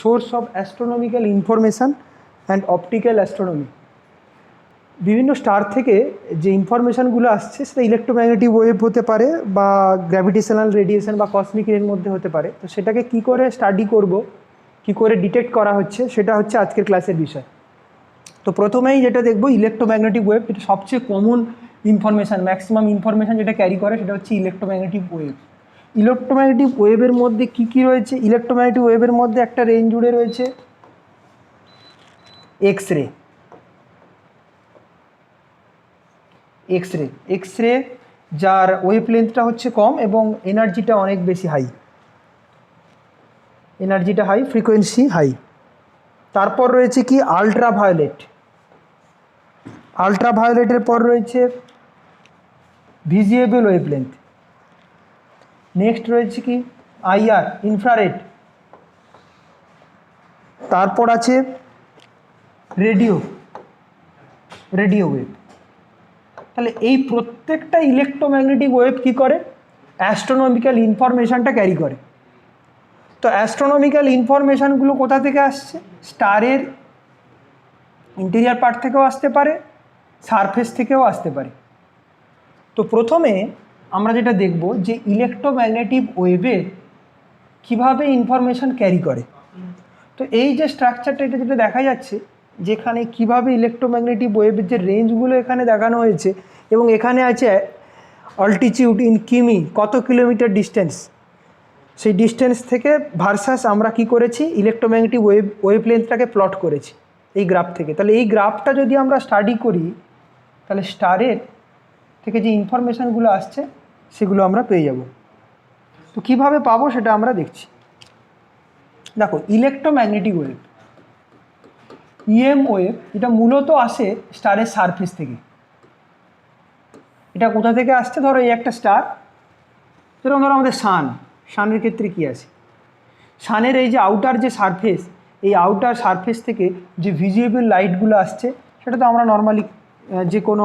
Source of astronomical information and optical astronomy. বিভিন্ন star থেকে যে ইনফরমেশানগুলো আসছে সেটা ইলেকট্রোম্যাগনেটিক ওয়েভ হতে পারে বা গ্র্যাভিটেশনাল রেডিয়েশন বা কসমিক রের মধ্যে হতে পারে। তো সেটাকে কি করে স্টাডি করব, কি করে ডিটেক্ট করা হচ্ছে, সেটা হচ্ছে আজকের ক্লাসের বিষয়। তো প্রথমেই যেটা দেখব ইলেকট্রোম্যাগনেটিক ওয়েভ, যেটা সবচেয়ে কমন ইনফরমেশান, ম্যাক্সিমাম ইনফরমেশান যেটা ক্যারি করে সেটা হচ্ছে ইলেকট্রোম্যাগনেটিক ওয়েভ। ইলেকট্রোম্যাগনেটিক ওয়েভের মধ্যে কি কি রয়েছে? ইলেকট্রোম্যাগনেটিক ওয়েভের মধ্যে একটা রেঞ্জ জুড়ে রয়েছে এক্স রে। এক্স রে যার ওয়েভ লেন্থটা হচ্ছে কম এবং এনার্জিটা অনেক বেশি হাই, এনার্জিটা হাই, ফ্রিকোয়েন্সি হাই। তারপর রয়েছে কি আলট্রাভায়োলেট। আলট্রাভায়োলেটের পর রয়েছে ভিজিয়েবল ওয়েভ লেন্থ। নেক্সট রয়েছে কি আইআর, ইনফ্রারেড। তারপর আছে রেডিও ওয়েভ। তাহলে এই প্রত্যেকটা ইলেকট্রোম্যাগনেটিক ওয়েভ কী করে? অ্যাস্ট্রোনমিক্যাল ইনফরমেশানটা ক্যারি করে। তো অ্যাস্ট্রোনমিক্যাল ইনফরমেশানগুলো কোথা থেকে আসছে? স্টারের ইন্টেরিয়ার পার্ট থেকেও আসতে পারে, সারফেস থেকেও আসতে পারে। তো প্রথমে আমরা যেটা দেখব যে ইলেকট্রোম্যাগনেটিক ওয়েভে কীভাবে ইনফরমেশান ক্যারি করে। তো এই যে স্ট্রাকচারটা, এটা যেটা দেখা যাচ্ছে, যেখানে কিভাবে ইলেকট্রোম্যাগনেটিক ওয়েভের যে রেঞ্জগুলো এখানে দেখানো হয়েছে এবং এখানে আছে অল্টিটিউড ইন কিমি, কত কিলোমিটার ডিস্টেন্স, সেই ডিস্টেন্স থেকে ভার্সাস আমরা কি করেছি ইলেকট্রোম্যাগনেটিক ওয়েভ লেন্থটাকে প্লট করেছি এই গ্রাফ থেকে। তাহলে এই গ্রাফটা যদি আমরা স্টাডি করি তাহলে স্টারের থেকে যে ইনফরমেশানগুলো আসছে সেগুলো আমরা পেয়ে যাব। তো কীভাবে পাবো সেটা আমরা দেখছি। দেখো ইলেকট্রোম্যাগনেটিক ওয়েভ, ইএম ওয়েভ, এটা মূলত আসে স্টারের সারফেস থেকে। এটা কোথা থেকে আসছে? ধরো এই একটা স্টার, যেরকম ধরো আমাদের সানের ক্ষেত্রে কী আছে, সানের এই যে আউটার যে সারফেস, এই আউটার সারফেস থেকে যে ভিজিবল লাইটগুলো আসছে সেটা তো আমরা নর্মালি যে কোনো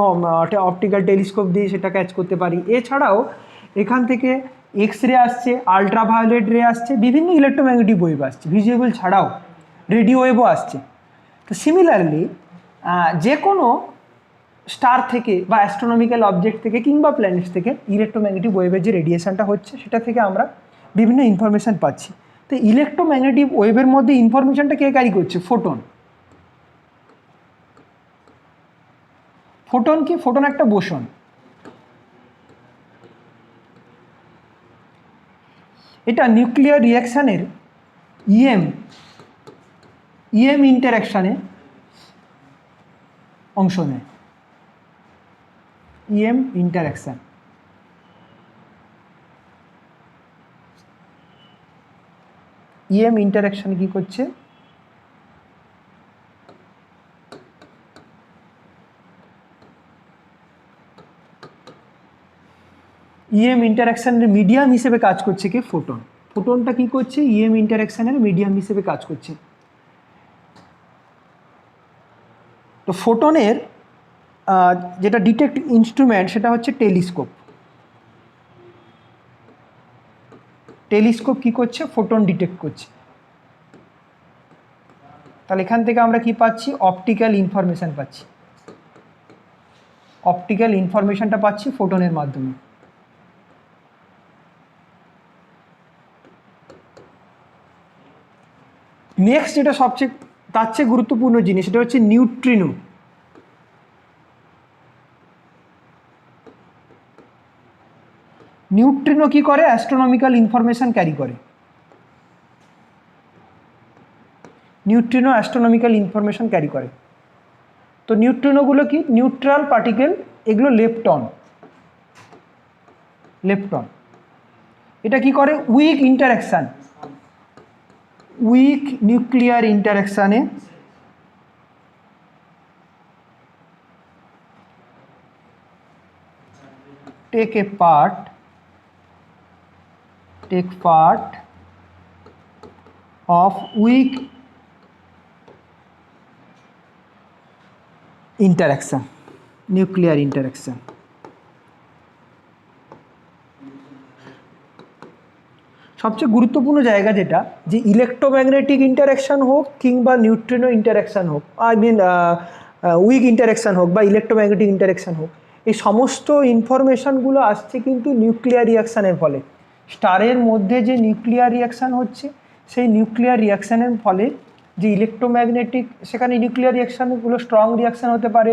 অপটিক্যাল টেলিস্কোপ দিয়ে সেটা ক্যাচ করতে পারি। এছাড়াও এখান থেকে এক্স রে আসছে, আলট্রাভায়োলেট রে আসছে, বিভিন্ন ইলেকট্রোম্যাগনেটিক ওয়েভ আসছে, ভিজিবল ছাড়াও রেডিও ওয়েভও আসছে। তো সিমিলারলি যে কোনো স্টার থেকে বা অ্যাস্ট্রোনমিক্যাল অবজেক্ট থেকে কিংবা প্ল্যানেটস থেকে ইলেকট্রোম্যাগনেটিক ওয়েভের যে রেডিয়েশনটা হচ্ছে সেটা থেকে আমরা বিভিন্ন ইনফরমেশান পাচ্ছি। তো ইলেকট্রোম্যাগনেটিক ওয়েভের মধ্যে ইনফরমেশানটা কে ক্যারি করছে? ফোটন। ফোটন কি? ফোটন একটা বোসন। এটা নিউক্লিয়ার রিঅ্যাকশানের ইএম ইন্টারঅ্যাকশানে অংশ নেয়। ইএম ইন্টারঅ্যাকশান, ইএম ইন্টারঅ্যাকশান কী করছে? ইএম ইন্টারঅ্যাকশানের মিডিয়াম হিসেবে কাজ করছে কি? ফোটন। ফোটনটা কী করছে? ইএম ইন্টারঅ্যাকশানের মিডিয়াম হিসেবে কাজ করছে। তো ফোটনের যেটা ডিটেক্ট ইনস্ট্রুমেন্ট সেটা হচ্ছে টেলিস্কোপ। টেলিস্কোপ কী করছে? ফোটন ডিটেক্ট করছে। তাহলে এখান থেকে আমরা কি পাচ্ছি? অপটিক্যাল ইনফরমেশান পাচ্ছি। অপটিক্যাল ইনফরমেশানটা পাচ্ছি ফোটনের মাধ্যমে। নেক্সট যেটা সবচেয়ে তার চেয়ে গুরুত্বপূর্ণ জিনিস, সেটা হচ্ছে নিউট্রিনো। নিউট্রিনো কি করে? অ্যাস্ট্রোনমিক্যাল ইনফরমেশান ক্যারি করে। নিউট্রিনো অ্যাস্ট্রোনমিক্যাল ইনফরমেশান ক্যারি করে। তো নিউট্রিনোগুলো কি? নিউট্রাল পার্টিকেল, এগুলো লেপটন। এটা কি করে? উইক ইন্টারঅ্যাকশান, উইক নিউক্লিয়ার ইন্টারঅ্যাকশানে take part of weak interaction, nuclear interaction. সবচেয়ে গুরুত্বপূর্ণ জায়গা যেটা, যে ইলেকট্রোম্যাগনেটিক ইন্টারাকশান হোক কিংবা নিউট্রিনো ইন্টারাকশান হোক, আই মিন উইক ইন্টারাকশান হোক বা ইলেকট্রোম্যাগনেটিক ইন্টারাকশান হোক, এই সমস্ত ইনফরমেশানগুলো আসছে কিন্তু নিউক্লিয়ার রিয়াকশানের ফলে। স্টারের মধ্যে যে নিউক্লিয়ার রিয়াকশান হচ্ছে, সেই নিউক্লিয়ার রিয়াকশানের ফলে যে ইলেকট্রোম্যাগনেটিক, সেখানে নিউক্লিয়ার রিয়াকশানগুলো স্ট্রং রিয়াকশান হতে পারে,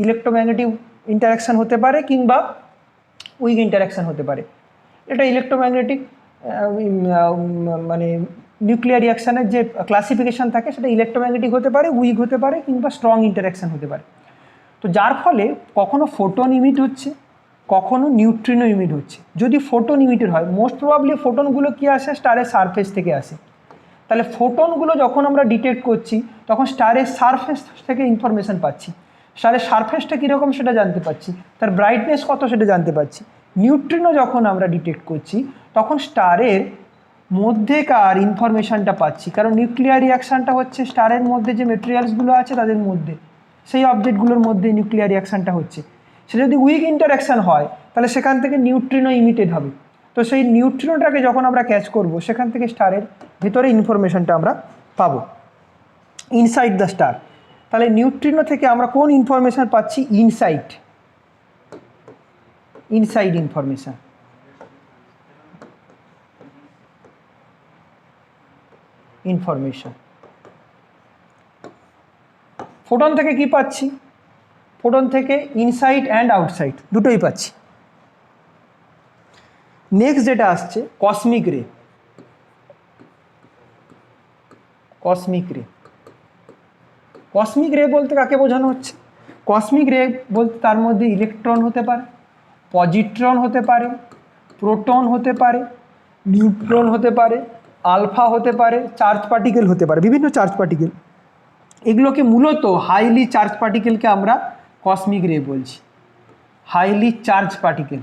ইলেকট্রোম্যাগনেটিক ইন্টারাকশান হতে পারে কিংবা উইক ইন্টারাকশান হতে পারে। এটা ইলেকট্রোম্যাগনেটিক মানে নিউক্লিয়ার রিয়াকশানের যে ক্লাসিফিকেশান থাকে সেটা ইলেকট্রোম্যাগনেটিক হতে পারে, উইক হতে পারে কিংবা স্ট্রং ইন্টারাকশান হতে পারে। তো যার ফলে কখনো ফোটন ইমিট হচ্ছে, কখনো নিউট্রিনো ইমিট হচ্ছে। যদি ফোটন ইমিটেড হয়, মোস্ট প্রবাবলি ফোটনগুলো কী আসে, স্টারের সারফেস থেকে আসে। তাহলে ফোটনগুলো যখন আমরা ডিটেক্ট করছি তখন স্টারের সারফেস থেকে ইনফরমেশান পাচ্ছি। স্টারের সারফেসটা কীরকম সেটা জানতে পারছি, তার ব্রাইটনেস কত সেটা জানতে পারছি। নিউট্রিনো যখন আমরা ডিটেক্ট করছি তখন স্টারের মধ্যেকার ইনফরমেশানটা পাচ্ছি, কারণ নিউক্লিয়ার রিয়াকশানটা হচ্ছে স্টারের মধ্যে যে মেটেরিয়ালসগুলো আছে তাদের মধ্যে, সেই অবজেক্টগুলোর মধ্যে নিউক্লিয়ার রিয়াকশানটা হচ্ছে। সে যদি উইক ইন্টারাকশান হয় তাহলে সেখান থেকে নিউট্রিনো ইমিটেড হবে। তো সেই নিউট্রিনোটাকে যখন আমরা ক্যাচ করব, সেখান থেকে স্টারের ভিতরে ইনফরমেশানটা আমরা পাবো ইনসাইড দ্য স্টার। তাহলে নিউট্রিনো থেকে আমরা কোন ইনফরমেশান পাচ্ছি, ইনসাইড ইনফরমেশান। ফোটন থেকে কি পাচ্ছি, ফোটন থেকে ইনসাইড অ্যান্ড আউটসাইড দুটোই পাচ্ছি। নেক্সট যেটা আসছে কসমিক রে। কসমিক রে বলতে কাকে বোঝানো হচ্ছে, কসমিক রে বলতে তার মধ্যে ইলেকট্রন হতে পারে, পজিট্রন হতে পারে, প্রোটন হতে পারে, নিউট্রন হতে পারে, আলফা হতে পারে, চার্জ পার্টিকেল হতে পারে, বিভিন্ন চার্জ পার্টিকেল। এগুলোকে মূলত হাইলি চার্জ পার্টিকেলকে আমরা কসমিক রে বলছি, highly charge particle.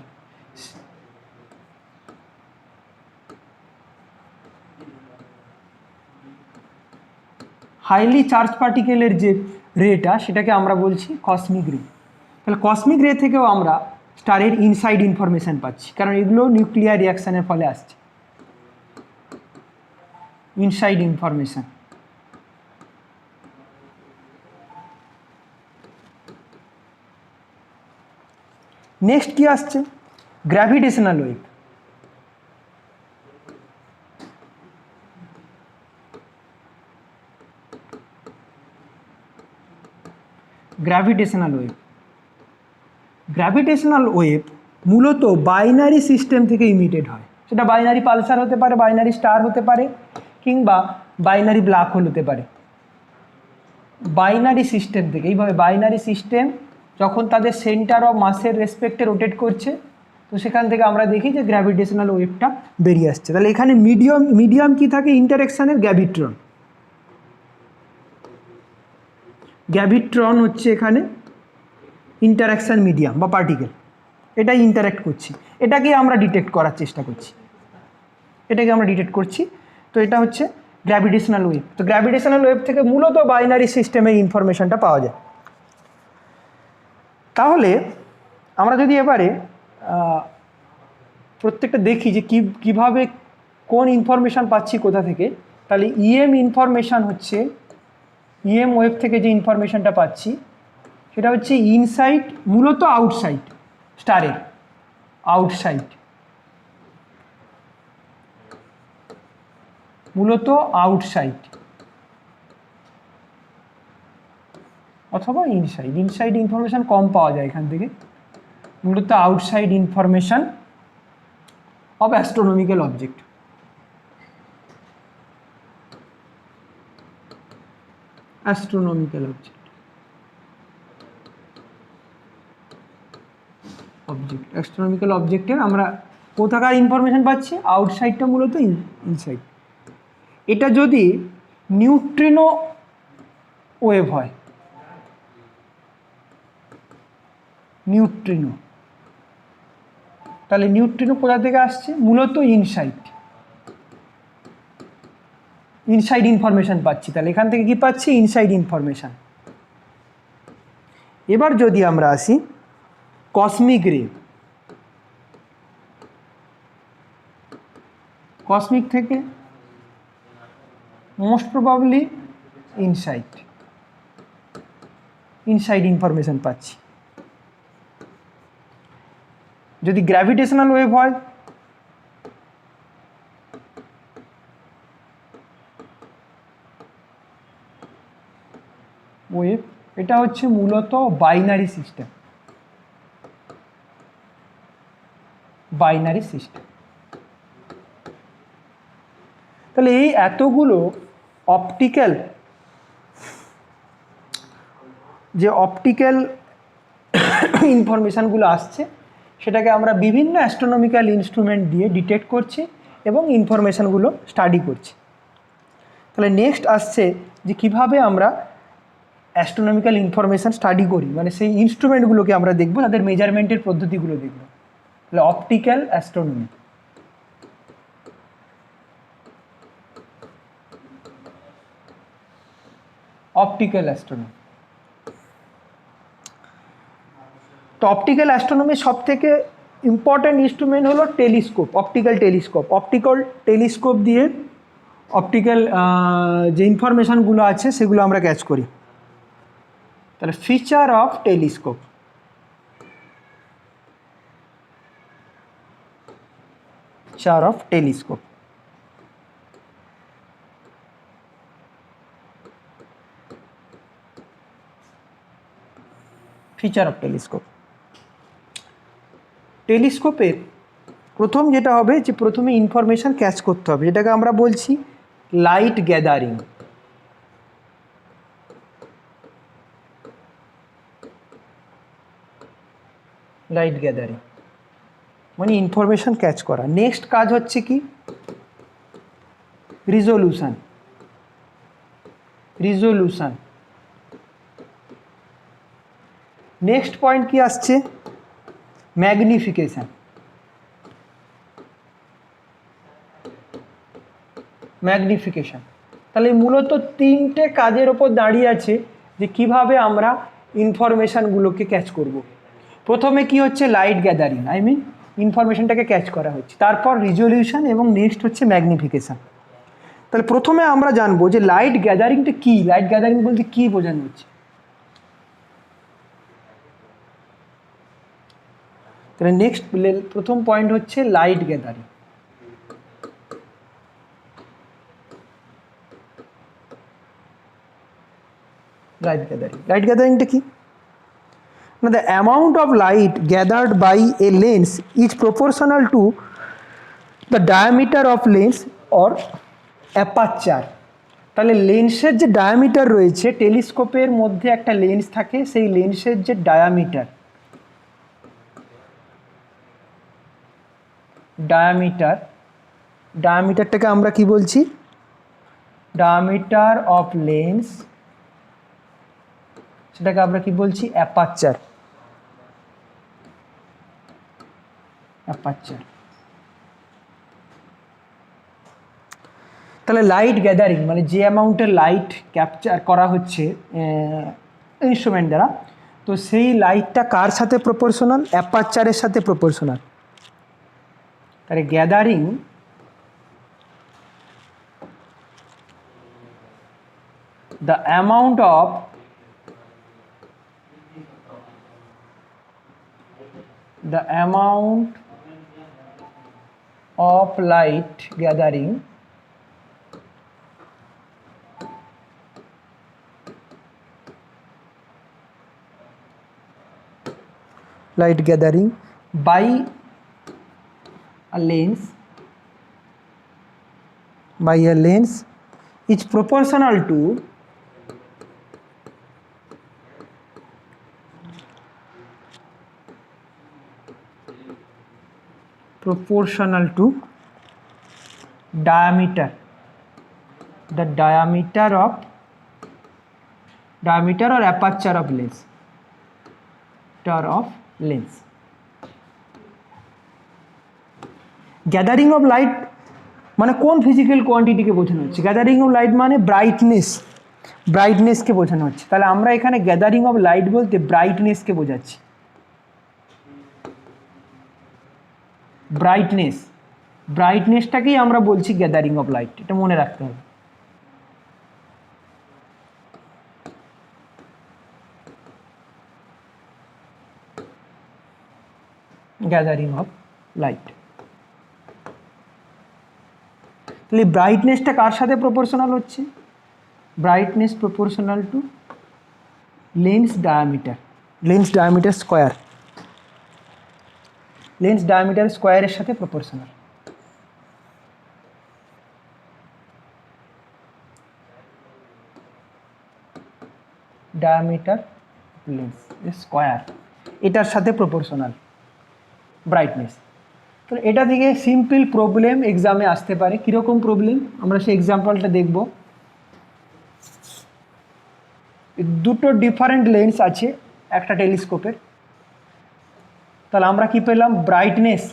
Highly charge পার্টিকেলের যে রেটা সেটাকে আমরা বলছি কসমিক রে। তাহলে কসমিক রে থেকেও আমরা স্টারের ইনসাইড ইনফরমেশান পাচ্ছি, কারণ এগুলো নিউক্লিয়ার রিয়াকশানের ফলে আসছে। Inside information. নেক্সট কি আসছে, গ্র্যাভিটেশনাল ওয়েভ। গ্র্যাভিটেশনাল ওয়েভ মূলত বাইনারি সিস্টেম থেকে ইমিটেড হয়। সেটা বাইনারি পালসার হতে পারে, বাইনারি স্টার হতে পারে কিংবা বাইনারি ব্ল্যাক হোল হতে পারে। বাইনারি সিস্টেম থেকে, এইভাবে বাইনারি সিস্টেম যখন তাদের সেন্টার অফ মাসের রেসপেক্টে রোটেট করছে, তো সেখান থেকে আমরা দেখি যে গ্র্যাভিটেশনাল ওয়েভটা বেরিয়ে আসছে। তাহলে এখানে মিডিয়াম কি থাকে, ইন্টারাকশানের গ্র্যাভিট্রন হচ্ছে এখানে ইন্টারাকশান মিডিয়াম বা পার্টিকেল, এটাই ইন্টারাক্ট করছি, এটাকে আমরা ডিটেক্ট করার চেষ্টা করছি, তো এটা হচ্ছে গ্র্যাভিটেশনাল ওয়েভ। তো গ্র্যাভিটেশনাল ওয়েভ থেকে মূলত বাইনারি সিস্টেমের ইনফরমেশানটা পাওয়া যায়। তাহলে আমরা যদি এবারে প্রত্যেকটা দেখি যে কীভাবে কোন ইনফরমেশান পাচ্ছি কোথা থেকে, তাহলে ইনফরমেশান হচ্ছে, ওয়েভ থেকে যে ইনফরমেশানটা পাচ্ছি সেটা হচ্ছে ইনসাইড, মূলত আউটসাইড, স্টারের আউটসাইড, মূলত আউটসাইড অথবা ইনসাইড ইনফরমেশান কম পাওয়া যায় এখান থেকে, মূলত outside information of astronomical object. Astronomical অবজেক্টের আমরা কোথাকার ইনফরমেশান পাচ্ছি, আউটসাইডটা মূলত ইনসাইড। এটা যদি নিউট্রিনো ওয়েভ হয়, তাহলে নিউট্রিনো কোথা থেকে আসছে, মূলত ইনসাইড ইনফরমেশান পাচ্ছি। তাহলে এখান থেকে কি পাচ্ছি, ইনসাইড ইনফরমেশান। এবার যদি আমরা আসি কসমিক রে, কসমিক থেকে মোস্ট প্রবাবলি ইনসাইড ইনফরমেশন পাচ্ছি। যদি গ্র্যাভিটেশনাল ওয়েভ হয় ওয়েভ, এটা হচ্ছে মূলত বাইনারি সিস্টেম। তাহলে এই এতগুলো অপটিক্যাল ইনফরমেশানগুলো আসছে, সেটাকে আমরা বিভিন্ন অ্যাস্ট্রোনমিক্যাল ইনস্ট্রুমেন্ট দিয়ে ডিটেক্ট করছি এবং ইনফরমেশানগুলো স্টাডি করছি। তাহলে নেক্সট আসছে যে কিভাবে আমরা অ্যাস্ট্রোনমিক্যাল ইনফরমেশান স্টাডি করি, মানে সেই ইনস্ট্রুমেন্টগুলোকে আমরা দেখব, তাদের মেজারমেন্টের পদ্ধতিগুলো দেখব। তাহলে অপটিক্যাল অ্যাস্ট্রোনমি। তো অপটিক্যাল অ্যাস্ট্রোনমির সব থেকে ইম্পর্ট্যান্ট ইনস্ট্রুমেন্ট হলো টেলিস্কোপ, অপটিক্যাল টেলিস্কোপ দিয়ে অপটিক্যাল যে ইনফরমেশানগুলো আছে সেগুলো আমরা ক্যাচ করি। তাহলে ফিচার অফ টেলিস্কোপ। টেলিস্কোপের প্রথম যেটা হবে যে প্রথমে ইনফরমেশান ক্যাচ করতে হবে, যেটাকে আমরা বলছি লাইট গ্যাদারিং। মানে ইনফরমেশান ক্যাচ করা। নেক্সট কাজ হচ্ছে কি রিজলিউশন। নেক্সট পয়েন্ট কি আসছে ম্যাগনিফিকেশন। তাহলে মূলত তিনটে কাজের ওপর দাঁড়িয়ে আছে যে কিভাবে আমরা ইনফরমেশানগুলোকে ক্যাচ করব। প্রথমে কি হচ্ছে লাইট গ্যাদারিং, ইনফরমেশানটাকে ক্যাচ করা হচ্ছে, তারপর রিজলিউশন এবং নেক্সট হচ্ছে ম্যাগনিফিকেশন। তাহলে প্রথমে আমরা জানবো যে লাইট গ্যাদারিংটা কি, লাইট গ্যাদারিং বলতে কি বোঝানো হচ্ছে। তাহলে নেক্সট প্রথম পয়েন্ট হচ্ছে লাইট গ্যাদারিং। লাইট গ্যাদারিংটা কি? The amount of light gathered by a lens is proportional to the diameter of lens or aperture. তাহলে লেন্সের যে ডায়ামিটার রয়েছে, টেলিস্কোপের মধ্যে একটা লেন্স থাকে, সেই লেন্সের যে ডায়ামিটারটাকে আমরা কি বলছি? ডায়ামিটার অফ লেন্স, সেটাকে আমরা কি বলছি? অ্যাপারচার। তাহলে লাইট গ্যাদারিং মানে যে অ্যামাউন্টের লাইট ক্যাপচার করা হচ্ছে ইনস্ট্রুমেন্ট দ্বারা, তো সেই লাইটটা কার সাথে প্রপোর্শনাল? অ্যাপারচারের সাথে প্রপোর্শনাল। তাহলে gathering the amount of light gathering by a lens is proportional to diameter, the diameter or aperture of lens. Gathering of light মানে কোন ফিজিক্যাল কোয়ান্টিটিকে বোঝানো হচ্ছে? গ্যাদারিং অফ লাইট মানে ব্রাইটনেসকে বোঝানো হচ্ছে। তাহলে আমরা এখানে গ্যাদারিং অফ লাইট বলতে ব্রাইটনেসকে বোঝাচ্ছি। ব্রাইটনেস ব্রাইটনেসটাকেই আমরা বলছি গ্যাদারিং অফ লাইট, এটা মনে রাখতে হবে। Gathering of light. তাহলে ব্রাইটনেসটা কার সাথে প্রপোর্শনাল হচ্ছে? Brightness proportional to lens diameter, lens diameter square, lens diameter স্কোয়ারের সাথে প্রপোর্শনাল। ডায়ামিটার লেন্স স্কোয়ার, এটার সাথে প্রপোর্শনাল ব্রাইটনেস। তো এটা থেকে সিম্পল প্রবলেম এক্সামে আসতে পারে। কীরকম প্রবলেম, আমরা সেই এক্সাম্পলটা দেখব। দুটো ডিফারেন্ট লেন্স আছে একটা টেলিস্কোপের, তাহলে আমরা কি পেলাম? Brightness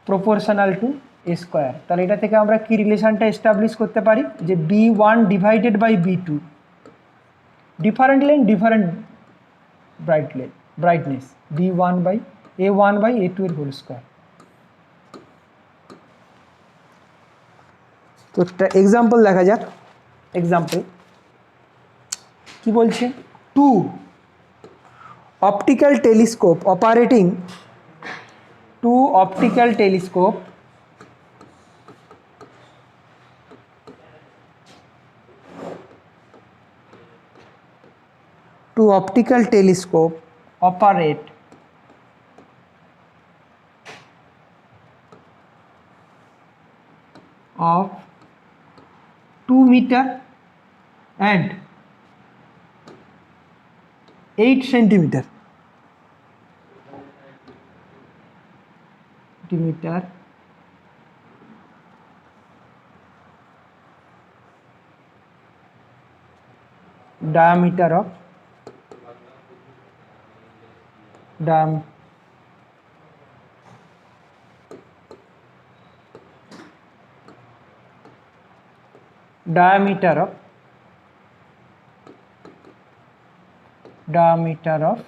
proportional to A square. তাহলে এটা থেকে আমরা কি রিলেশনটা এস্টাবলিশ করতে পারি? যে B1 divided by B2, different lens different brightness, B1 by A1 by A2 এর হোল স্কোয়ার। তো একটা এক্সাম্পল দেখা যাক। এক্সাম্পল কি বলছে? Two optical telescope operating, two optical telescope operate of 2 meter and 8 centimeter diameter of diameter of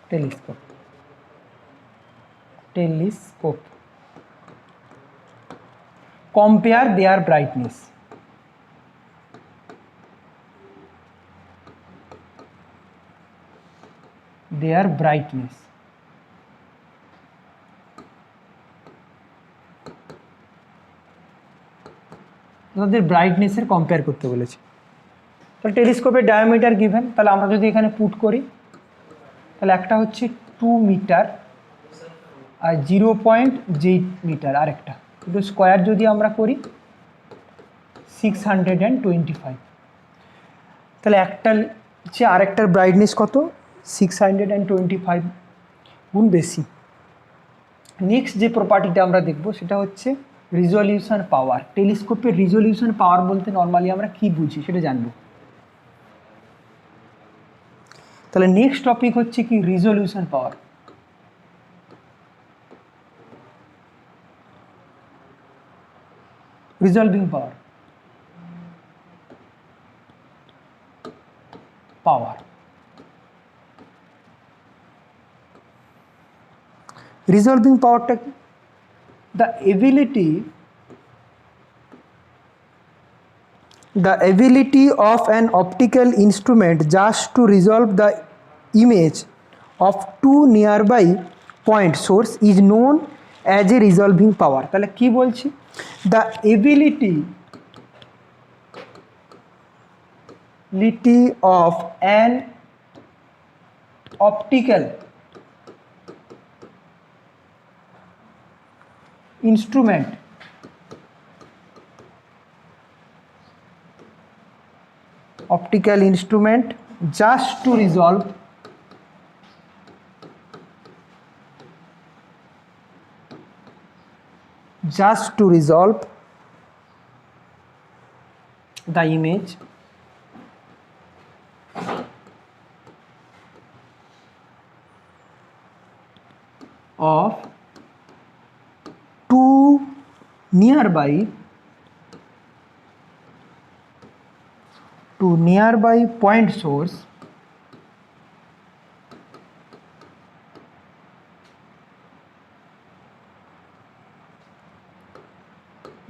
telescope compare their brightness, তাদের ব্রাইটনেসের compare করতে বলেছে। তাহলে টেলিস্কোপের ডায়ামিটার গিভেন, তাহলে আমরা যদি এখানে পুট করি, তাহলে একটা হচ্ছে 2 মিটার আর 0.8 মিটার, আরেকটা দুটো স্কোয়ার যদি আমরা করি 625। তাহলে একটা হচ্ছে আরেকটার ব্রাইটনেস কত? 625 গুণ বেশি। নেক্সট যে প্রপার্টিটা আমরা দেখব সেটা হচ্ছে রিজলিউশন পাওয়ার। টেলিস্কোপের রিজলিউশন পাওয়ার বলতে নর্মালি আমরা কি বুঝি সেটা জানবো। তাহলে নেক্সট টপিক হচ্ছে কি? রিজলিউশন পাওয়ার। রিজলভিং পাওয়ার, রিজলভিং পাওয়ারটা কি? the ability of an optical instrument just to resolve the image of two nearby point source is known as a resolving power। তাহলে কি বলছি? the ability of an optical instrument just to resolve the image of two nearby point source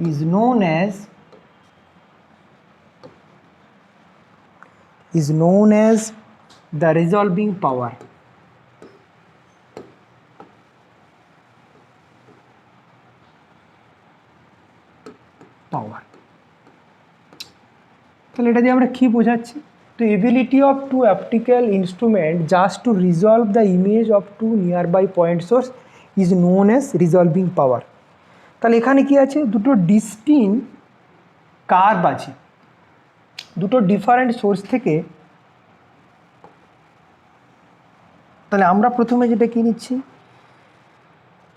is known as the resolving power. তাহলে এটা দিয়ে আমরা কি বোঝাচ্ছি? তো ability of to optical instrument just to resolve the image of two nearby point source is known as resolving power. তাহলে এখানে কি আছে? দুটো ডিস্টিংক্ট কার্ভ আছে, দুটো ডিফারেন্ট সোর্স থেকে। তাহলে আমরা প্রথমে যেটা কি নিচ্ছি,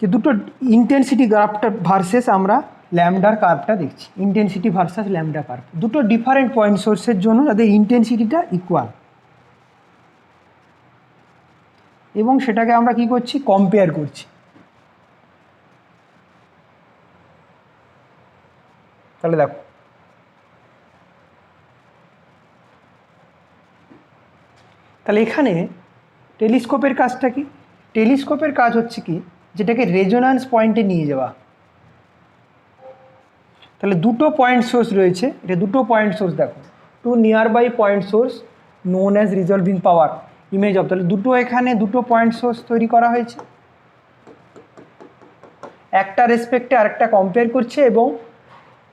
যে দুটো ইন্টেন্সিটি গ্রাফটা ভার্সেস আমরা ল্যামডার কার্ভটা দেখছি, ইন্টেন্সিটি ভার্সেস ল্যামডা কার্ভ, দুটো ডিফারেন্ট পয়েন্ট সোর্সের জন্য তাদের ইন্টেন্সিটিটা ইকুয়াল, এবং সেটাকে আমরা কি করছি? কম্পেয়ার করছি। তাহলে দেখো, তাহলে এখানে টেলিস্কোপের কাজটা কি? টেলিস্কোপের কাজ হচ্ছে কি, যেটাকে রেজোন্যান্স পয়েন্টে নিয়ে যাওয়া। তাহলে দুটো পয়েন্ট সোর্স রয়েছে, এটা দুটো পয়েন্ট সোর্স দেখো, two nearby point source known as resolving power image of. তাহলে দুটো এখানে দুটো পয়েন্ট সোর্স তৈরি করা হয়েছে, একটা রেসপেক্টে আরেকটা কম্পেয়ার করছে এবং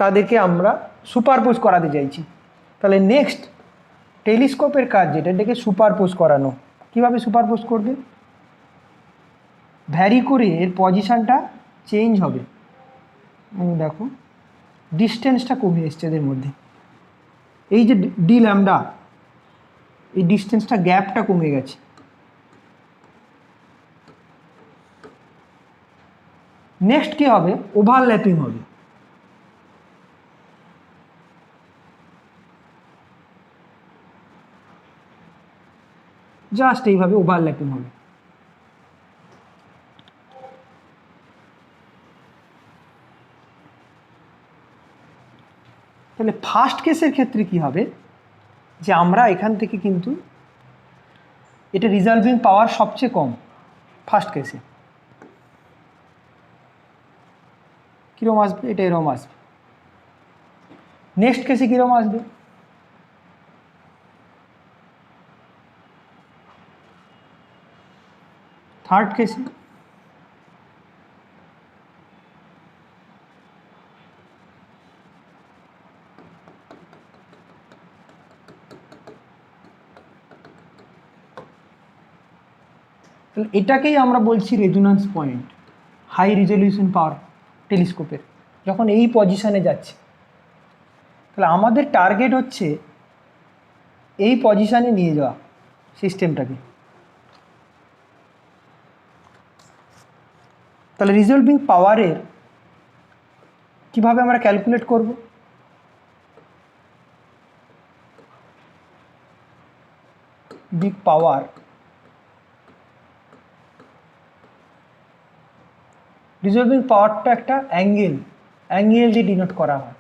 তাদেরকে আমরা সুপারপোজ করাতে চাইছি। তাহলে নেক্সট টেলিস্কোপের কাজ যেটা, এটাকে সুপারপোজ করানো। কীভাবে সুপারপোজ করবে? ভ্যারি করে এর পজিশানটা চেঞ্জ হবে। দেখো ডিস্টেন্সটা কমে এসছে এদের মধ্যে, এই যে ডি ল্যামডা, এই ডিস্টেন্সটা গ্যাপটা কমে গেছে। নেক্সট কি হবে? ওভারল্যাপিং হবে। জাস্ট এইভাবে ওভারল্যাপিং হবে। তাহলে ফার্স্ট কেসের ক্ষেত্রে কি হবে, যে আমরা এখান থেকে কিন্তু এটা রিজলভিং পাওয়ার সবচেয়ে কম ফার্স্ট কেসে। কীরকম আসবে? এটা এরকম আসবে। নেক্সট কেসে কীরকম আসবে? থার্ড কেসে তাহলে এটাকেই আমরা বলছি রেজোন্যান্স পয়েন্ট, হাই রিজলিউশন পাওয়ার টেলিস্কোপের যখন এই পজিশানে যাচ্ছে। তাহলে আমাদের টার্গেট হচ্ছে এই পজিশানে নিয়ে যাওয়া সিস্টেমটাকে। তাহলে রিজলভিং পাওয়ারের কীভাবে আমরা ক্যালকুলেট করব? বিগ পাওয়ার রিজলভিং পাওয়ারটা একটা অ্যাঙ্গেল দিয়ে ডিনোট করা হয়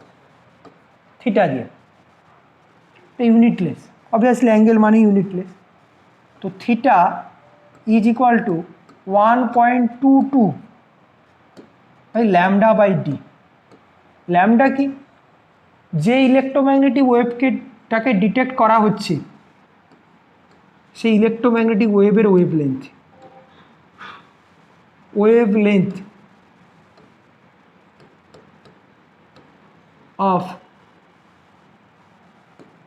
থিটা দিয়ে। ইউনিটলেস, অবভিয়াসলি অ্যাঙ্গেল মানে ইউনিটলেস। তো theta is equal to 1.22 by lambda by D. Lambda কি? যে ইলেকট্রোম্যাগনেটিক ওয়েভটাকে ডিটেক্ট করা হচ্ছে সেই ইলেকট্রোম্যাগনেটিক ওয়েভের wavelength of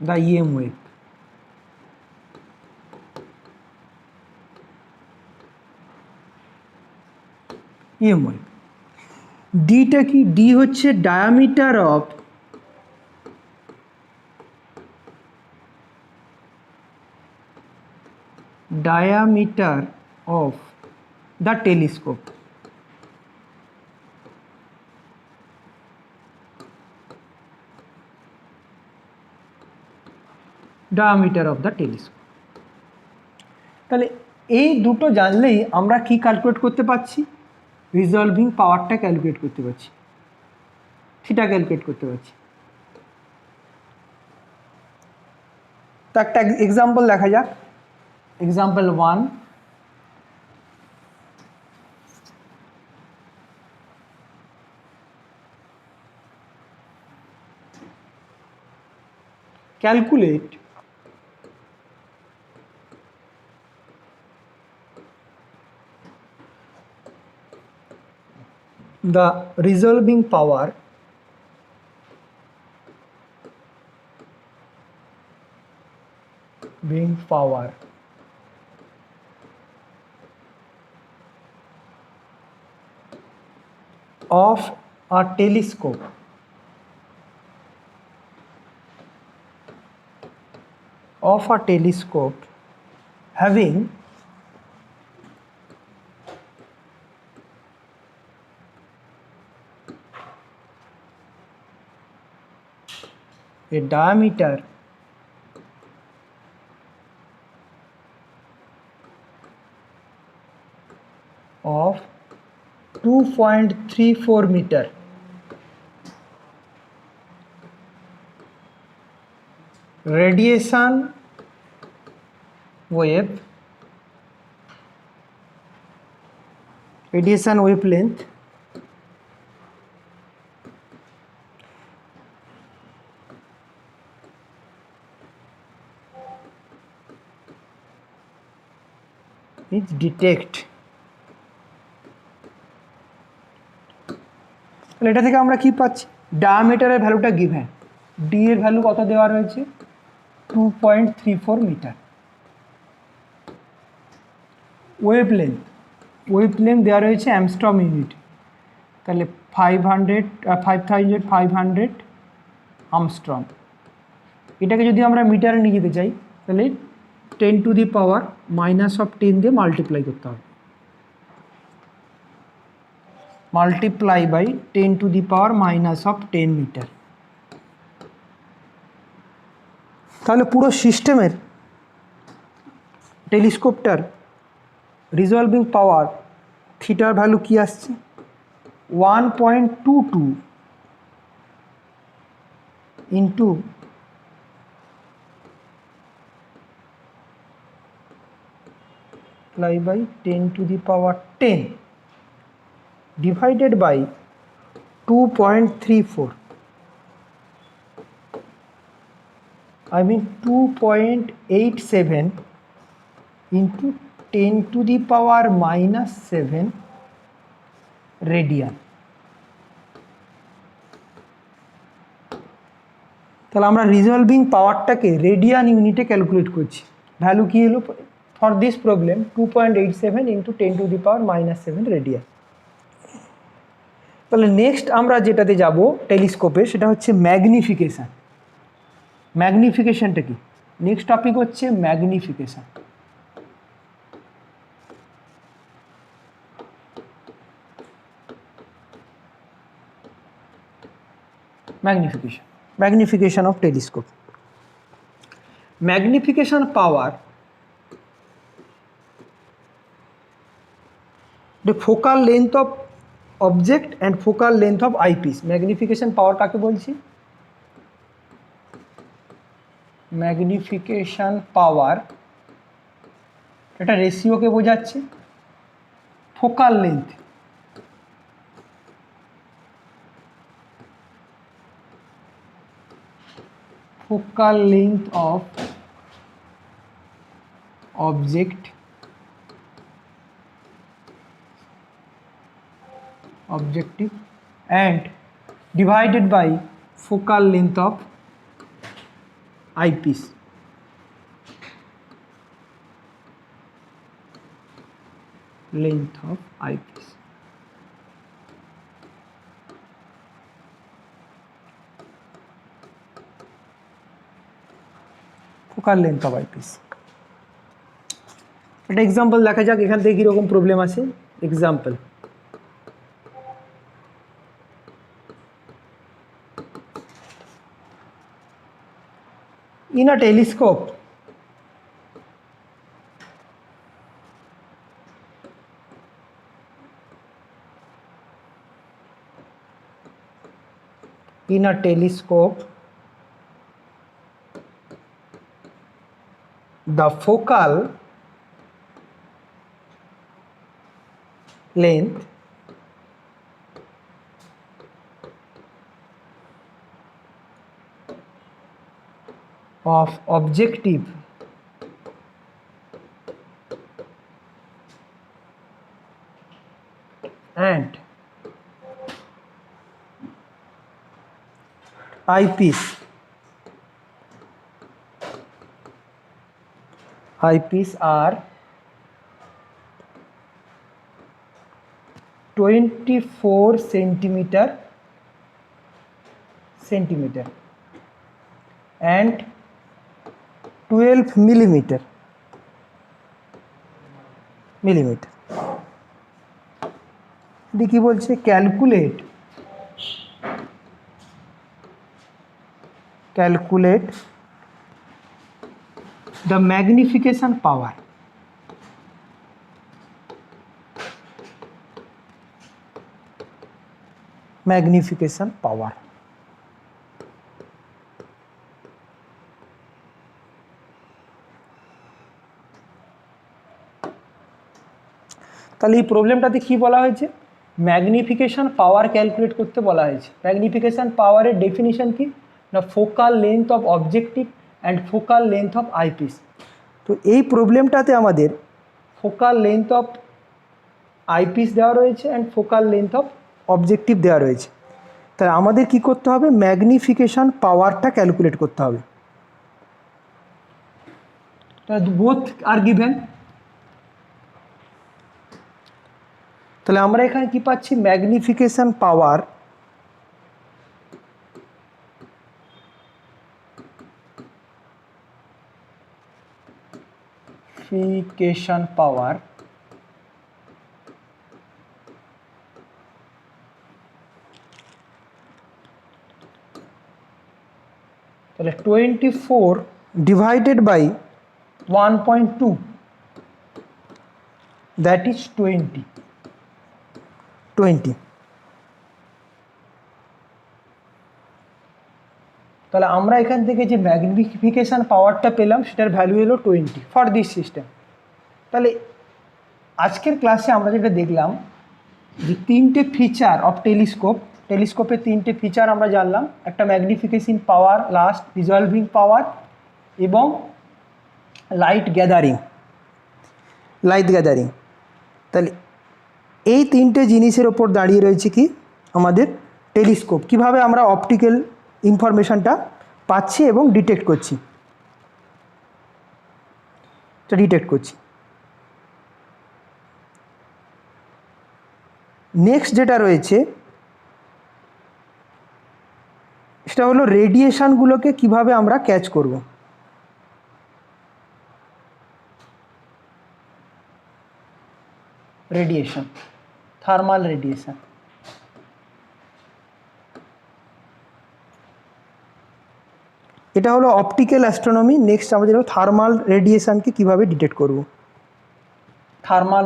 the EM wave। EM wave ডিটা কি? ডি হচ্ছে diameter of the telescope. Diameter of the telescope. তাহলে এই দুটো জানলেই আমরা কি ক্যালকুলেট করতে পারছি? রিজলভিং পাওয়ারটা ক্যালকুলেট করতে পারছি, থিটা ক্যালকুলেট করতে পারছি। তো একটা এক্সাম্পল দেখা যাক। Example 1, calculate the resolving power of a telescope having a diameter of 2.34 meter, radiation wavelength is detect। তাহলে এটা থেকে আমরা কি পাচ্ছি, ডায়ামিটারের ভ্যালুটা গিভেন, ডি এর ভ্যালু কত দেওয়া রয়েছে 2.34 মিটার, ওয়েভলেন্থ দেওয়া রয়েছে অ্যামস্ট্রম ইউনিট, তাহলে 5500 আমস্ট্রম। এটাকে যদি আমরা মিটারে নিয়ে যেতে চাই তাহলে 10⁻⁻10 দিয়ে মাল্টিপ্লাই করতে হবে, মাল্টিপ্লাই বাই 10⁻⁻10 মিটার। তাহলে পুরো সিস্টেমের টেলিস্কোপটার রিজলভিং পাওয়ার থিটার ভ্যালু কি আসছে 1.22 into by 10⁻10 divided by 2.34, I mean 2.87 into 10⁻⁻7 radian. তাহলে আমরা রিজলভিং পাওয়ারটাকে রেডিয়ান ইউনিটে ক্যালকুলেট করছি, ভ্যালু কি হলো for this problem 2.87 into 10⁻⁻7 radian. তাহলে নেক্সট আমরা যেটাতে যাব টেলিস্কোপে সেটা হচ্ছে ম্যাগনিফিকেশান। ম্যাগনিফিকেশানটা কি, নেক্সট টপিক হচ্ছে magnification. Magnification of telescope. Magnification power, the focal length of object and focal length of eyepiece. Magnification power কাকে বলছি, ম্যাগনিফিকেশন পাওয়ার এটা রেশিওকে বোঝাচ্ছে, focal length of objective and divided by focal length of eyepiece. focal length of eyepiece. একটা example দেখা যাক এখান থেকে কীরকম প্রবলেম আছে। Example, in a telescope the focal length of objective and eyepiece are 24 centimeter and 12 millimeter কি বলছে calculate the magnification power তাহলে এই প্রবলেমটাতে কি বলা হয়েছে ম্যাগনিফিকেশন পাওয়ার ক্যালকুলেট করতে বলা হয়েছে ম্যাগনিফিকেশন পাওয়ারের ডেফিনিশন কি না focal length of objective and focal length of eyepiece তো এই প্রবলেমটাতে আমাদের ফোকাল লেন্থ অফ আইপিস দেওয়া রয়েছে and focal length of objective দেওয়া রয়েছে তাহলে আমাদের কি করতে হবে ম্যাগনিফিকেশন পাওয়ারটা ক্যালকুলেট করতে হবে বোথ আর গিভেন তাহলে আমরা এখানে কি পাচ্ছি ম্যাগনিফিকেশন পাওয়ার তাহলে 24 ডিভাইডেড বাই 1.2 দ্যাট ইজ 20 তাহলে আমরা এখান থেকে যে ম্যাগনিফিকেশন পাওয়ারটা পেলাম সেটার ভ্যালু হলো 20 ফর দিস সিস্টেম তাহলে আজকের ক্লাসে আমরা যেটা দেখলাম যে তিনটে ফিচার অফ টেলিস্কোপের তিনটে ফিচার আমরা জানলাম একটা ম্যাগনিফিকেশন পাওয়ার লাস্ট রিজলভিং পাওয়ার এবং লাইট গ্যাদারিং তাহলে এই তিনটে জিনিসের ওপর দাঁড়িয়ে রয়েছে কি আমাদের টেলিস্কোপ কিভাবে আমরা অপটিক্যাল ইনফরমেশনটা পাচ্ছি এবং ডিটেক্ট করছি নেক্সট যেটা রয়েছে সেটা হলো রেডিয়েশনগুলোকে কিভাবে আমরা ক্যাচ করব রেডিয়েশন থার্মাল রেডিয়েশন এটা হলো অপটিক্যাল অ্যাস্ট্রোনমি নেক্সট আমাদের থার্মাল রেডিয়েশনকে কিভাবে ডিটেক্ট করব থার্মাল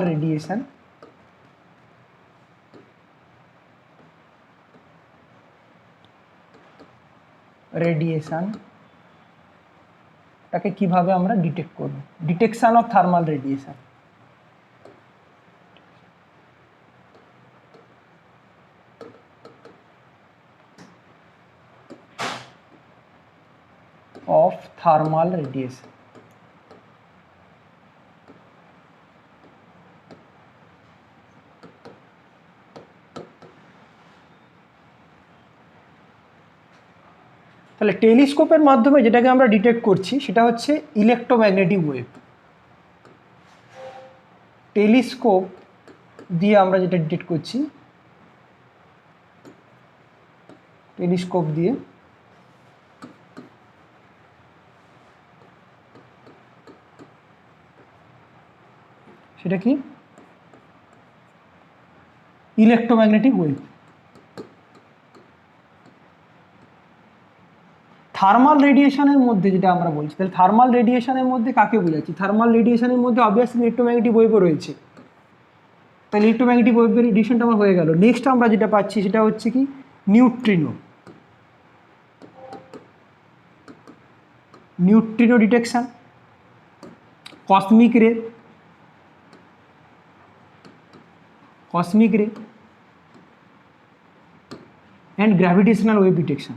রেডিয়েশনটাকে কিভাবে আমরা ডিটেক্ট করব detection of thermal radiation of thermal radiation তাহলে টেলিস্কোপের মাধ্যমে যেটাকে আমরা ডিটেক্ট করছি সেটা হচ্ছে ইলেকট্রোম্যাগনেটিক ওয়েভ টেলিস্কোপ দিয়ে আমরা যেটা ডিটেক্ট করছি সেটা কি ইলেকট্রোম্যাগনেটিক ওয়েভ থার্মাল রেডিয়েশনের মধ্যে যেটা আমরা বলছি তাহলে থার্মাল রেডিয়েশনের মধ্যে কাকে বোঝাচ্ছি থার্মাল রেডিয়েশনের মধ্যে অবভিয়াসলি ইলেকট্রোম্যাগনেটিক ওয়েভও রয়েছে তাহলে ইলেকট্রোম্যাগনেটিক ওয়েভ রেডিয়েশনটা আমার হয়ে গেল নেক্সট আমরা যেটা পাচ্ছি সেটা হচ্ছে কি নিউট্রিনো ডিটেকশন কসমিক রে and gravitational wave detection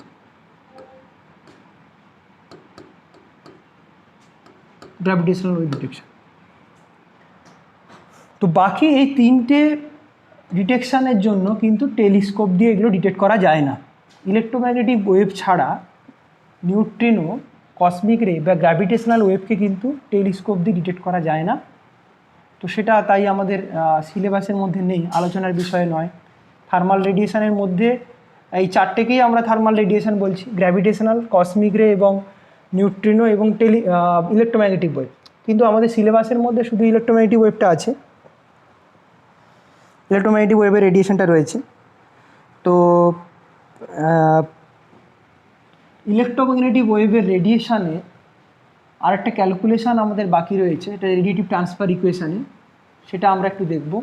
gravitational wave detection. তো বাকি এই তিনটে ডিটেকশানের জন্য কিন্তু টেলিস্কোপ দিয়ে এগুলো ডিটেক্ট করা যায় না। ইলেকট্রোম্যাগনেটিক ওয়েভ ছাড়া নিউট্রিনো, কসমিক রে বা গ্র্যাভিটেশনাল ওয়েভকে কিন্তু টেলিস্কোপ দিয়ে ডিটেক্ট করা যায় না। তো সেটা তাই আমাদের সিলেবাসের মধ্যে নেই, আলোচনার বিষয় নয়। থার্মাল রেডিয়েশনের মধ্যে এই চারটেকেই আমরা থার্মাল রেডিয়েশন বলছি, গ্র্যাভিটেশনাল, কসমিক রে এবং নিউট্রিনো এবং ইলেকট্রোম্যাগনেটিক ওয়েভ। কিন্তু আমাদের সিলেবাসের মধ্যে শুধু ইলেকট্রোম্যাগনেটিক ওয়েভটা আছে, ইলেকট্রোম্যাগনেটিক ওয়েভের রেডিয়েশনটা রয়েছে। তো ইলেকট্রোম্যাগনেটিক ওয়েভের রেডিয়েশানে আরেকটা ক্যালকুলেশান আমাদের বাকি রয়েছে, এটা রেডিয়েটিভ ট্রান্সফার ইকুয়েশানে, সেটা আমরা একটু দেখব।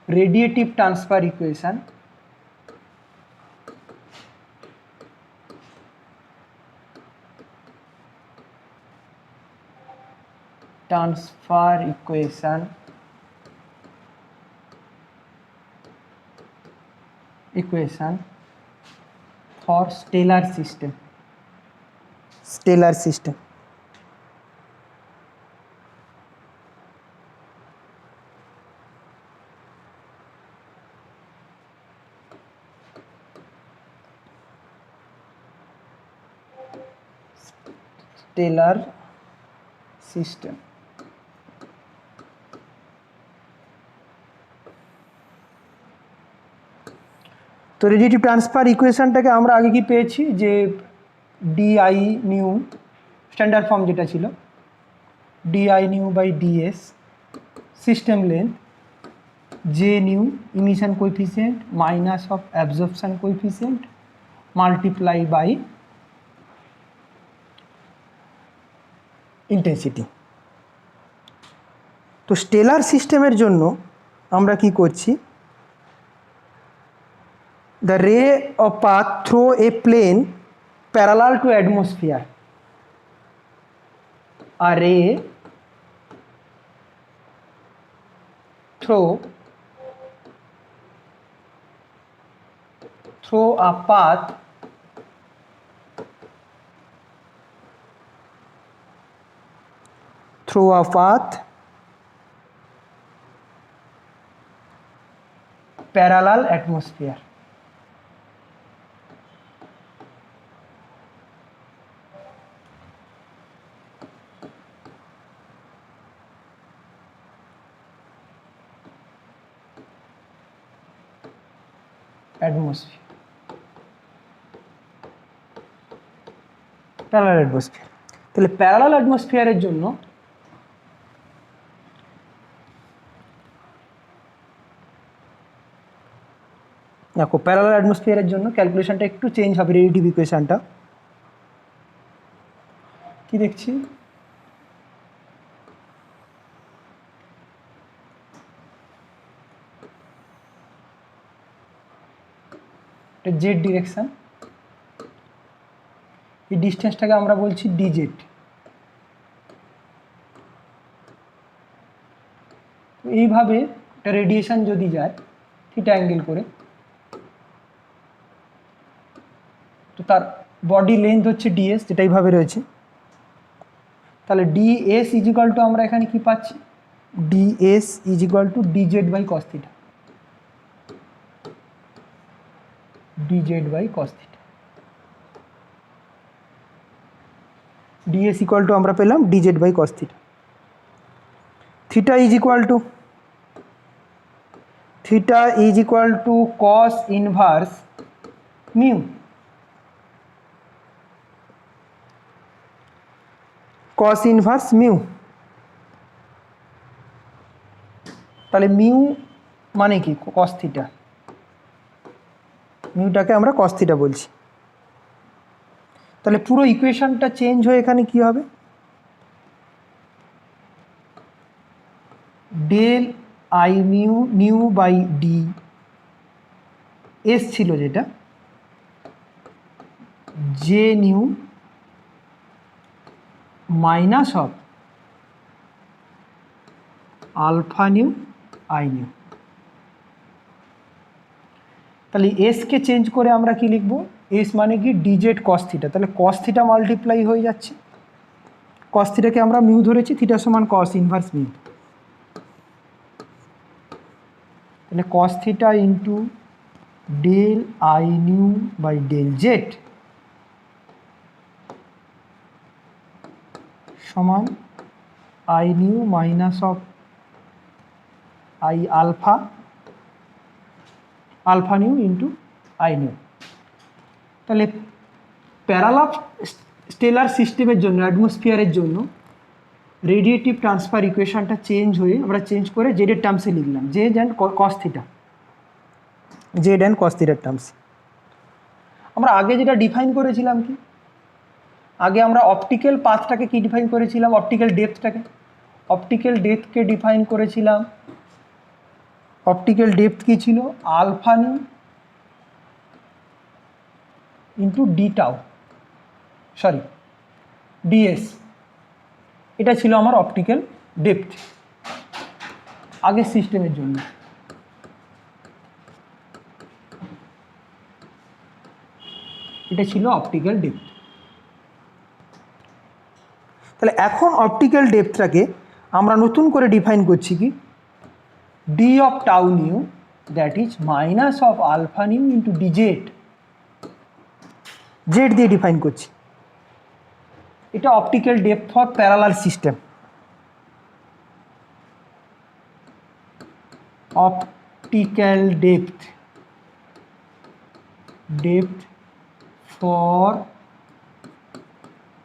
Radiative transfer equation, equation for stellar system. stellar system. তো রেডিয়েটিভ ট্রান্সফার ইকুয়েশনটাকে আমরা আগে কি পেয়েছি যে ডিআই নিউ স্ট্যান্ডার্ড ফর্ম যেটা ছিল, D I nu by D S system length, J nu emission coefficient minus of absorption coefficient multiply by intensity. তো stellar সিস্টেমের জন্য আমরা কি করছি, the ray of path through a plane parallel to atmosphere, a ray through a path parallel atmosphere. Parallel atmosphere. তাহলে parallel অ্যাটমসফিয়ারের জন্য দেখো, প্যারালাল অ্যাটমসফিয়ারের জন্য ক্যালকুলেশনটা একটু চেঞ্জ হবে। রেডিয়েটিভ ইকুয়েশনটা কি দেখছি, জেড ডিরেকশন, এই ডিস্টেন্সটাকে আমরা বলছি ডিজেড। এইভাবে একটা রেডিয়েশন যদি যায় থিটা অ্যাঙ্গেল করে, তো তার বডি লেন্থ হচ্ছে ডিএস, যেটা এইভাবে রয়েছে। তাহলে ডিএস ইজ ইকুয়াল টু আমরা এখানে কি পাচ্ছি, D S is equal to D Z by cos theta, D Z by cos theta. D S equal to আমরা পেলাম D Z by cos theta. Theta is equal to cos inverse mu, cos inverse mu. তাহলে mu মানে কি, cos theta, মিউটাকে আমরা cos theta বলছি। তাহলে পুরো ইকুয়েশনটা change হয়ে এখানে কি হবে, del I nu by D S ছিল যেটা, J nu minus of alpha nu I nu. তাহলে এসকে চেঞ্জ করে আমরা কি লিখব, এস মানে কি ডিজেড কস থিটা, তাহলে কস থিটা মাল্টিপ্লাই হয়ে যাচ্ছে কস থিটাকে আমরা মিউ ধরেছি, থিটা সমান কস ইনভার্স মিউ, তাহলে cos theta into del I nu by del Z সমান I nu minus of I alpha, alpha nu into I nu. তাহলে প্যারালাল স্টেলার সিস্টেমের জন্য, অ্যাটমসফিয়ারের জন্য রেডিয়েটিভ ট্রান্সফার ইকুয়েশনটা চেঞ্জ হয়ে আমরা চেঞ্জ করে জেডের টার্মসে লিখলাম, Z and cos theta, Z and কস থিটার টার্মস। আমরা আগে যেটা ডিফাইন করেছিলাম কি, আগে আমরা অপটিক্যাল পাথটাকে কি ডিফাইন করেছিলাম, অপটিক্যাল ডেপথটাকে, অপটিক্যাল ডেপথকে ডিফাইন করেছিলাম, অপটিক্যাল ডেপথ কি ছিল, alpha nu into D tau, sorry D S, এটা ছিল আমার অপটিক্যাল ডেপথ আগের সিস্টেমের জন্য। এটা ছিল অপটিক্যাল ডেপথ। তাহলে এখন অপটিক্যাল ডেপথটাকে আমরা নতুন করে ডিফাইন করছি কি, D of tau nu that is minus of alpha nu into D Z, Z দিয়ে ডিফাইন করছি। এটা optical depth for parallel system. Optical depth, depth for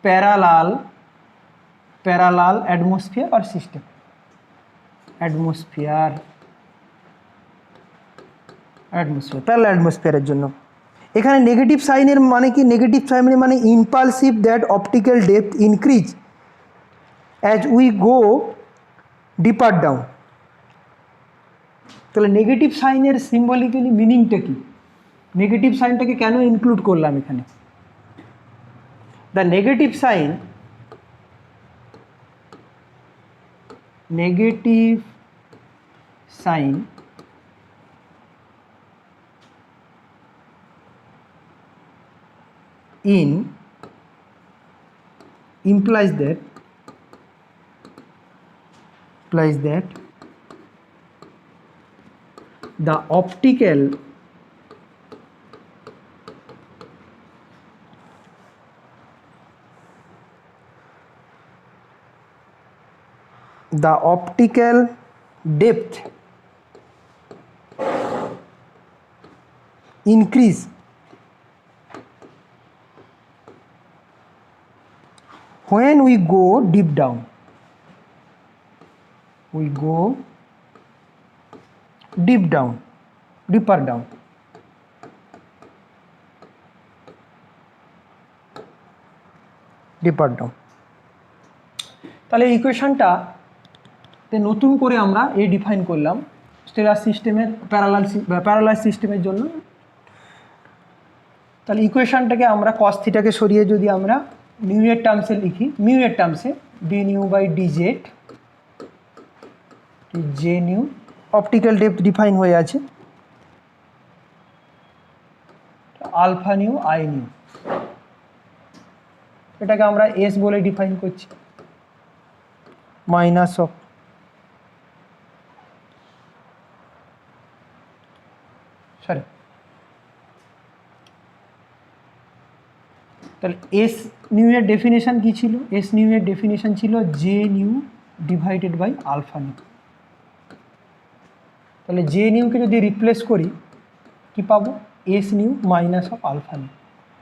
parallel, parallel atmosphere আর সিস্টেম, অ্যাটমসফিয়ার, অ্যাটমসফিয়ার, প্যারালাল অ্যাটমসফিয়ারের জন্য। এখানে negative সাইনের মানে কি, নেগেটিভ সাইনের মানে impulsive that optical depth increase as we go deeper down. তাহলে নেগেটিভ সাইনের সিম্বলিক্যালি মিনিংটা কি, নেগেটিভ সাইনটাকে কেন ইনক্লুড করলাম এখানে? The negative sign, negative sign in implies that the optical depth increase when we go deep down, we go deep down, deeper down. Deeper down. তাহলে এই ইকুয়েশনটাতে নতুন করে আমরা এই ডিফাইন করলাম স্টেলার সিস্টেমের প্যারালাল সিস্টেমের জন্য। তাহলে ইকুয়েশনটাকে আমরা কস থিটাকে সরিয়ে যদি আমরা মিউ এর টার্মসে লিখি, মিউ এর টার্মসে D nu by D Z, J nu, optical depth define হয়ে আছে, আলফা নিউ আই নিউ, এটাকে আমরা এস বলে ডিফাইন করছি, মাইনাস অফ সরি, তাহলে এস নিউ এর ডেফিনেশন কি ছিল, এস নিউ এর ডেফিনেশন ছিল J nu divided by alpha nu. তাহলে জে নিউকে যদি রিপ্লেস করি কি পাবো, S nu minus of alpha nu,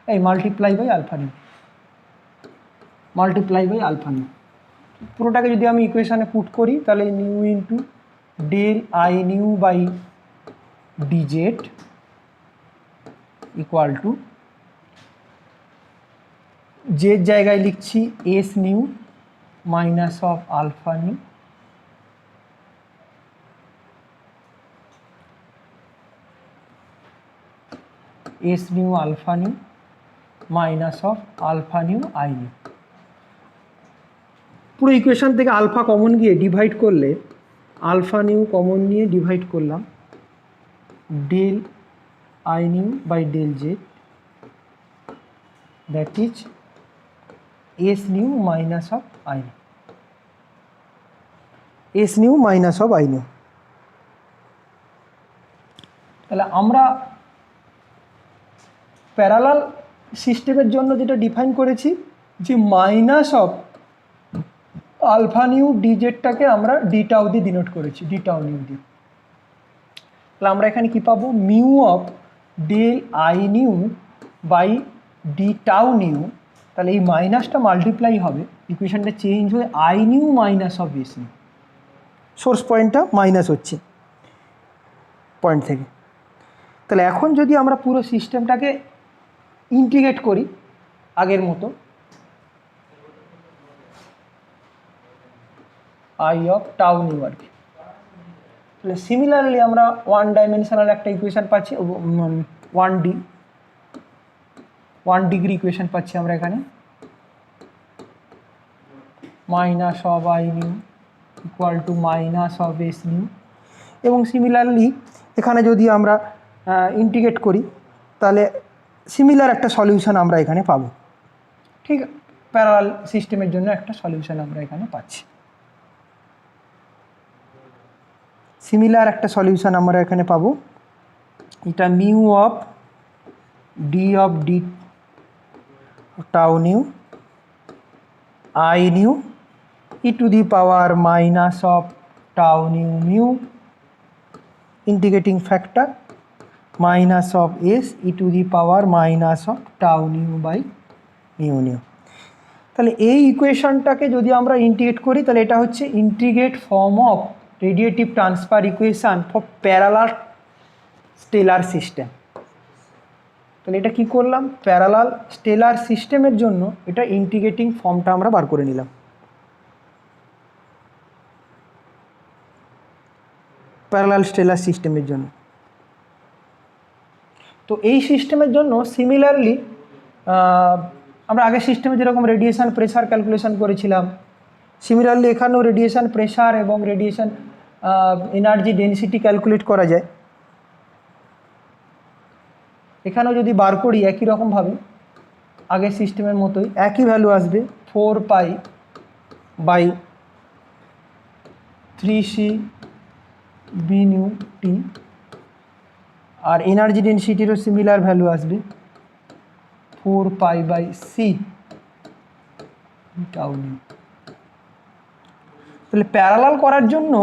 এই multiply by alpha nu, multiply by alpha nu. পুরোটাকে যদি আমি ইকুয়েশানে পুট করি তাহলে nu into del I nu by D Z equal to, Z জায়গায় লিখছি S nu minus of alpha nu S nu alpha nu minus of alpha nu I nu. পুরো equation থেকে আলফা কমন গিয়ে divide করলে, alpha nu common নিয়ে divide করলাম del I nu by del Z, that is S nu minus of I nu, S nu minus of I nu. তাহলে আমরা parallel সিস্টেমের জন্য যেটা ডিফাইন করেছি যে মাইনাস অফ আলফা নিউ ডিজেডটাকে আমরা ডি টাউ দিয়ে ডিনোট করেছি, ডি টাউ নিউ দিয়ে। তাহলে আমরা এখানে কি পাবো, mu of del I nu by D tau nu. তাহলে এই মাইনাসটা মাল্টিপ্লাই হবে, ইকুয়েশনটা চেঞ্জ হয়ে I nu minus of S nu, source পয়েন্টটা মাইনাস হচ্ছে পয়েন্ট থেকে। তাহলে এখন যদি আমরা পুরো সিস্টেমটাকে ইন্টিগ্রেট করি আগের মতো, আই অফ টাউ নিউ আর কি, তাহলে সিমিলারলি আমরা ওয়ান ডাইমেনশনাল একটা ইকুয়েশন পাচ্ছি, ওয়ান ডিগ্রি ইকুয়েশন পাচ্ছি আমরা এখানে, minus of I new equal two minus of S new. এবং সিমিলারলি এখানে যদি আমরা ইন্টিগ্রেট করি তাহলে সিমিলার একটা সলিউশন আমরা এখানে পাবো। ঠিক, প্যারালাল সিস্টেমের জন্য একটা সলিউশন আমরা এখানে পাচ্ছি, সিমিলার একটা সলিউশন আমরা এখানে পাবো। এটা mu of D tau nu I nu e to the power minus of tau nu mu integrating factor minus of S e to the power minus of tau nu by mu nu. তাহলে এই ইকুয়েশনটাকে যদি আমরা integrate করি তাহলে এটা হচ্ছে integrate form of radiative transfer equation for parallel stellar system. তাহলে এটা কি করলাম, প্যারালাল স্টেলার সিস্টেমের জন্য এটা ইন্টিগ্রেটিং ফর্মটা আমরা বার করে নিলাম, প্যারালাল স্টেলার সিস্টেমের জন্য। তো এই সিস্টেমের জন্য সিমিলারলি আমরা আগের সিস্টেমে যেরকম রেডিয়েশন প্রেসার ক্যালকুলেশন করেছিলাম, সিমিলারলি এখানেও রেডিয়েশন প্রেসার এবং রেডিয়েশন এনার্জি ডেনসিটি ক্যালকুলেট করা যায়। এখানেও যদি বার করি একই রকমভাবে আগের সিস্টেমের মতোই একই ভ্যালু আসবে, 4 pi by 3c B nu T. আর এনার্জি ডেনসিটিরও সিমিলার ভ্যালু আসবে 4 pi by C tau nu. তাহলে প্যারালাল করার জন্য,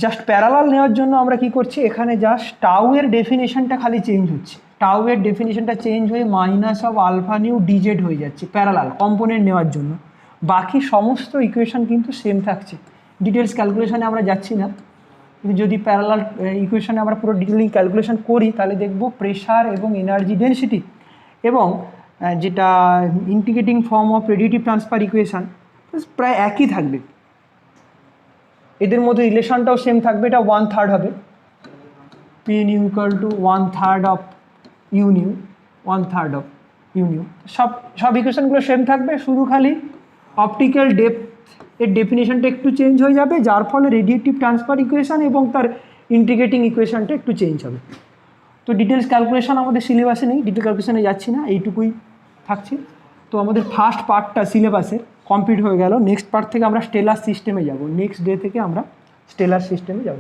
জাস্ট প্যারালাল নেওয়ার জন্য আমরা কি করছি, এখানে জাস্ট টাউ এর ডেফিনেশনটা খালি চেঞ্জ হচ্ছে, টাউ এর ডেফিনেশনটা চেঞ্জ হয়ে minus of alpha nu D Z হয়ে যাচ্ছে প্যারালাল কম্পোনেন্ট নেওয়ার জন্য। বাকি সমস্ত ইকুয়েশন কিন্তু সেম থাকছে, ডিটেলস ক্যালকুলেশনে আমরা যাচ্ছি না। কিন্তু যদি প্যারালাল ইকুয়েশনে আমরা পুরো ডিটেলিং ক্যালকুলেশন করি তাহলে দেখব প্রেসার এবং এনার্জি ডেনসিটি এবং যেটা integrating form of radiative transfer equation প্রায় একই থাকবে, এদের মধ্যে রিলেশনটাও সেম থাকবে, এটা 1/3 হবে, P nu equal to 1/3 of U nu, 1/3 of U nu. সব ইকুয়েশনগুলো সেম থাকবে, শুধু খালি অপটিক্যাল ডেপথ এর ডেফিনেশনটা একটু চেঞ্জ হয়ে যাবে, যার ফলে রেডিয়েটিভ ট্রান্সফার ইকুয়েশন এবং তার ইন্টিগ্রেটিং ইকুয়েশনটা একটু চেঞ্জ হবে। তো ডিটেলস ক্যালকুলেশন আমাদের সিলেবাসে নেই, ডিটেল ক্যালকুলেশনে যাচ্ছি না, এইটুকুই থাকছে। তো আমাদের ফার্স্ট পার্টটা সিলেবাসে কমপ্লিট হয়ে গেল। নেক্সট পার্ট থেকে আমরা স্টেলার সিস্টেমে যাব, নেক্সট ডে থেকে আমরা স্টেলার সিস্টেমে যাব।